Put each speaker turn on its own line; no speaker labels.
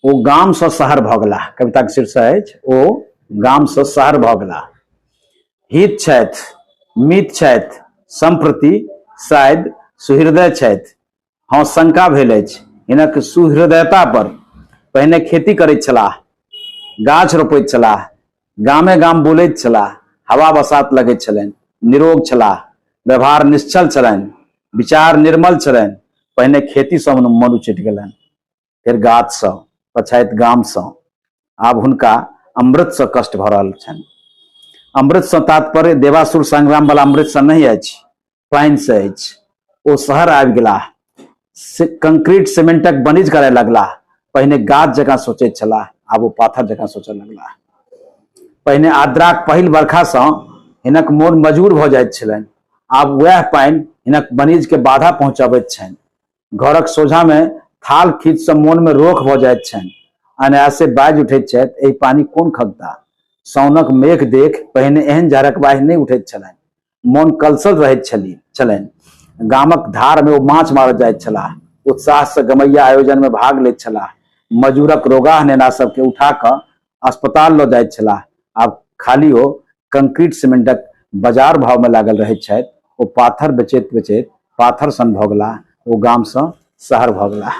ओ गाम से शहर भ गेलाह। कविता के शीर्षक अछि ओ गाम से शहर भ गेलाह। हित छथि मित छथि संप्रति शायद सुहृदय छथि। हाँ शंका भेल अछि हिनक सुहृदयता पर। पहिने खेती करैत छलाह, गाछ रोपैत छलाह, गामे गाम बुलैत छलाह, हवा बसात लगैत छलनि, निरोग छलाह, व्यवहार निश्चल छलनि, विचार निर्मल छलनि। पहिने खेती सँ मन उचटि गेलनि, फिर गाछ सँ, पछाइत गाम सँ। आब हुनका अमृत सँ कष्ट भ रहल छनि। अमृत सँ तात्पर्य देवासुर संग्राम वाला अमृत सँ नहीं अछि, पानि से अछि। ओ शहर आबि गेलाह, कंक्रीट सीमेंटक बनिज करय लगलाह। पहिने गाछ जकाँ सोचैत छलाह, आब ओ पाथर जकाँ सोचय लगलाह। पहिने आद्राक पहिल बरखा सँ हिनक मोन मजबूर भ जाइत छलनि, आब वएह पानि हिनक बनिज के बाधा पहुंचाबैत छनि। घरक सोझा में थाल खींच सँ मोन में रोख भ जाइत छनि। अनायासे बाजि उठैत छथि, एहि पानी कोन खगता। साउनक मेघ देख पहिने एहन झारक बाहि नहीं उठैत छलनि। मोन कलसल रहैत छलनि। गामक धार में ओ माछ मारल जाइत छलाह, उत्साह से गमैया आयोजन में भाग लैत छलाह। मजूरक रोगाह नेना सबके उठा कऽ अस्पताल ल जाइत छलाह। आब खाली ओ कंक्रीट सीमेंटक बाजार भाव में लागल रहैत छथि। ओ पाथर बेचैत बेचैत पाथर सन भ गेलाह। ओ गाम सँ शहर भ गेलाह।